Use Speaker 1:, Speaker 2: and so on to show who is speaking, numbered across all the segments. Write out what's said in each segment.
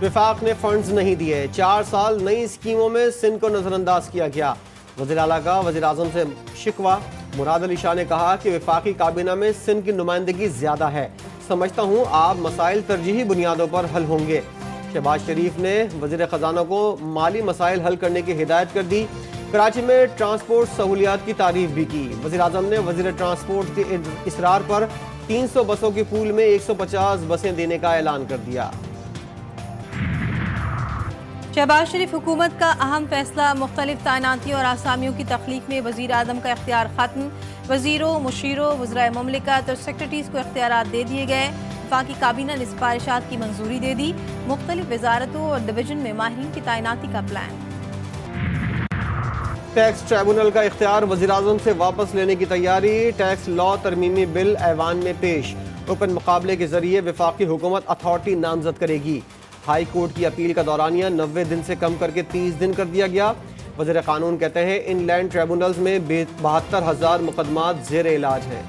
Speaker 1: विफाक ने फंड्स नहीं दिए, 4 साल नई स्कीमों में सिंध को नजरअंदाज किया गया। वज़ीर आला का वज़ीर आज़म से शिकवा। मुराद अली शाह ने कहा कि विफाकी काबीना में सिंध की नुमाइंदगी ज्यादा है, समझता हूँ आप मसाइल तरजीही बुनियादों पर हल होंगे। शहबाज शरीफ ने वज़ीर ख़जाना को माली मसाइल हल करने की हिदायत कर दी। कराची में ट्रांसपोर्ट सहूलियात की तारीफ भी की। वज़ीर आज़म ने वज़ीर ट्रांसपोर्ट के इसरार पर 300 बसों के पूल में 150 बसें देने का ऐलान कर दिया।
Speaker 2: शहबाज शरीफ हुकूमत का अहम फैसला, मुख्तलिफ तैनाती और आसामियों की तख्लीक में वज़ीर आज़म का इख्तियार खत्म। वज़ीरों, मुशीरों, वज़राए ममलिकत और सेक्रेटरीज को इख्तियारात दे दिए गए। वफाकी काबीना ने सिफारिशात की मंजूरी दे दी। मुख्तलिफ वजारतों और डिवीजन में माहिरीन की तैनाती का प्लान।
Speaker 1: टैक्स ट्रिब्यूनल का इख्तियार वज़ीर आज़म से वापस लेने की तैयारी। टैक्स लॉ तरमीमी बिल ऐवान में पेश। ओपन मुकाबले के जरिए वफाकी हुकूमत अथॉरिटी नामजद करेगी। हाई कोर्ट की अपील का दौरानिया 90 दिन से कम करके 30 दिन कर दिया गया। वज़ीर कानून कहते हैं इनलैंड ट्रिब्यूनल्स में 72,000 मुकदमात ज़ेर इलाज हैं।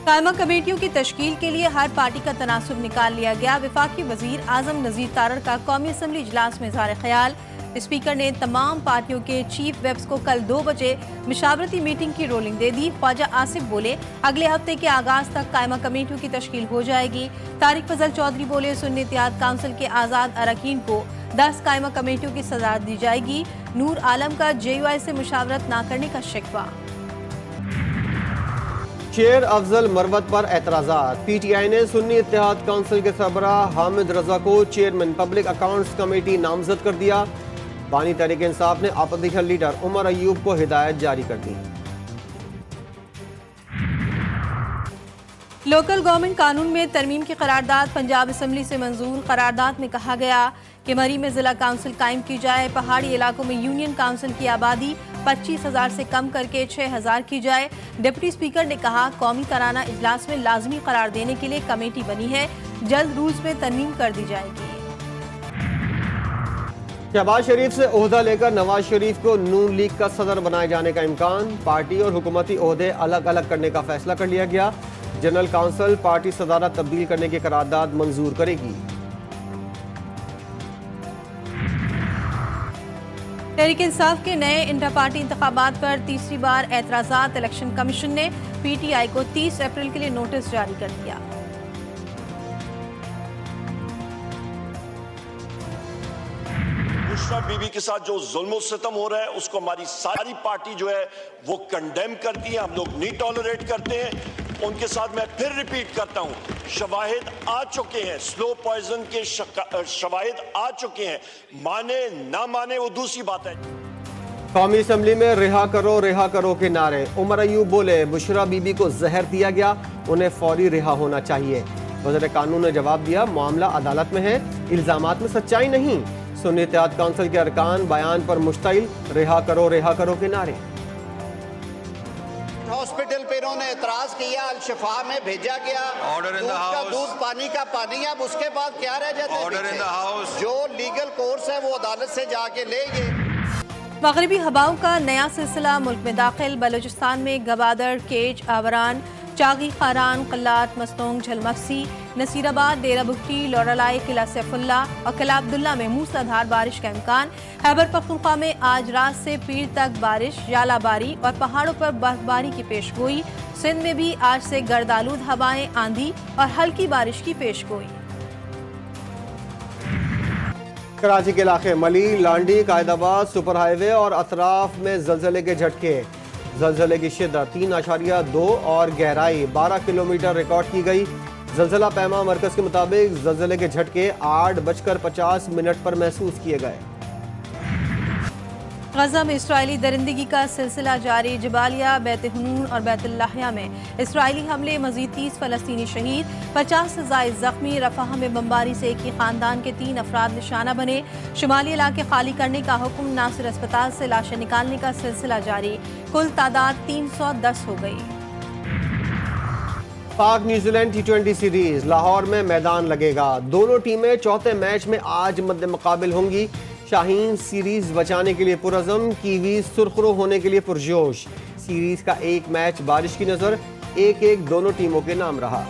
Speaker 2: कायमा कमेटियों की तश्कील के लिए हर पार्टी का तनासुब निकाल लिया गया। वफाकी वज़ीर आज़म नज़ीर तारड़ का कौमी असम्बली इजलास में इज़हार ख्याल। स्पीकर ने तमाम पार्टियों के चीफ वेब्स को कल 2 बजे मुशावरती मीटिंग की रोलिंग दे दी। ख्वाजा आसिफ बोले अगले हफ्ते के आगाज तक कायमा कमेटियों की तश्कील हो जाएगी। तारिक फजल चौधरी बोले सुन्नी इत्तेहाद काउंसिल के आज़ाद अरकान को 10 कायमा कमेटियों की सदारत दी जाएगी। नूर आलम का JUI से मुशावरत न करने का शिकवा।
Speaker 1: शेर अफजल मरवत पर एतराज़ात। PTI ने सुन्नी इत्तेहाद काउंसिल के सरबराह हामिद रजा को चेयरमैन पब्लिक अकाउंट्स कमेटी नामजद कर दिया। बानी तहरीक इंसाफ ने अपोजिशन लीडर उमर अयूब को हिदायत जारी कर दी।
Speaker 2: लोकल गवर्नमेंट कानून में तरमीम की करारदाद पंजाब असम्बली से मंजूर। करारदाद में कहा गया कि मरी में जिला काउंसिल कायम की जाए। पहाड़ी इलाकों में यूनियन काउंसिल की आबादी 25,000 से कम करके 6,000 की जाए। डिप्टी स्पीकर ने कहा कौमी तराना इजलास में लाजमी करार देने के लिए कमेटी बनी है, जल्द रूल्स में तरमीम कर दी जाएगी।
Speaker 1: शहबाज शरीफ से ओहदा लेकर नवाज शरीफ को नून लीग का सदर बनाए जाने का इम्कान। पार्टी और हुकूमती ओहदे अलग अलग करने का फैसला कर लिया गया। जनरल काउंसिल पार्टी सदारत तब्दील करने की करारदाद मंजूर करेगी।
Speaker 2: तहरीक इंसाफ के नए इंटर पार्टी इंतखाबात पर तीसरी बार एतराज़ात। इलेक्शन कमीशन ने PTI को 30 अप्रैल के लिए नोटिस जारी कर दिया।
Speaker 3: बुशरा बीबी के साथ जो जुल्म सितम हो रहा है उसको हमारी सारी पार्टी जो है वो कंडेम करती है। हम लोग नहीं टॉलरेट करते हैं उनके साथ। मैं फिर रिपीट करता हूं, शवाहिद आ चुके हैं, स्लो पॉइजन के शवाहिद आ चुके हैं। माने ना माने वो दूसरी बात है।
Speaker 1: कौमी असम्बली में रिहा करो के नारे। उमर अयूब बोले बुशरा बीबी को जहर दिया गया, उन्हें फौरी रिहा होना चाहिए। वज़ीर कानून ने जवाब दिया मामला अदालत में है, इल्जामात में सच्चाई नहीं। सुन्नी इत्तेहाद काउंसिल के अरकान बयान पर मुश्तइल, रिहा करो के नारे।
Speaker 4: हॉस्पिटल पे इन्होंने एतराज किया, अल-शिफा में भेजा गया।
Speaker 5: ऑर्डर इन द
Speaker 4: दूध का
Speaker 5: हाउस।
Speaker 4: दूध, पानी का पानी। अब उसके बाद क्या रह जाता है?
Speaker 5: Order in the house.
Speaker 4: जो लीगल कोर्स है वो अदालत से जाके लेंगे।
Speaker 2: मगरबी हवाओं का नया सिलसिला मुल्क में दाखिल। बलूचिस्तान में गवादर, केज, आवरान, चागी, खारान, कल्लात, मस्तोंग, झलमक्सी, नसीराबाद, डेरा बुक्की, लोरालाई, किला सैफुल्ला और किला अब्दुल्ला में मूसलाधार बारिश का इम्कान। खैबर पख्तूनख्वा में आज रात से पीर तक बारिश, यालाबारी और पहाड़ों पर बर्फबारी की पेशगोई। सिंध में भी आज से गर्दालूद हवाएं, आंधी और हल्की बारिश की पेशगोई।
Speaker 1: कराची के इलाके मली, लांडी, कायदाबाद, सुपर हाईवे और अतराफ में जलजले के झटके। जलजले की शिद्दत 3.2 और गहराई 12 किलोमीटर रिकॉर्ड की गई। जलजला पैमा मरकज के मुताबिक जलजले के झटके 8:50 पर महसूस किए गए।
Speaker 2: गजा में इसराइली दरिंदगी का सिलसिला जारी। जबालिया, बैत हनून और बैतुल्लाहिया में इसराइली हमले, मजीद 30 फलस्तीनी शहीद, 50 से ज़ायद जख्मी। रफाह में बमबारी से एक ही खानदान के 3 अफराद निशाना बने। शुमाली इलाके खाली करने का हुक्म। नासिर अस्पताल से लाशें निकालने का सिलसिला जारी। कुल तादाद 310 हो गई।
Speaker 1: पाक न्यूजीलैंड T20 सीरीज लाहौर में मैदान लगेगा। दोनों टीमें चौथे मैच में आज मद्दे मुकाबिल होंगी। शाहीन सीरीज बचाने के लिए पुरअज़म, कीवीज सुरखरू होने के लिए पुरजोश। सीरीज का एक मैच बारिश की नजर 1-1 दोनों टीमों के नाम रहा।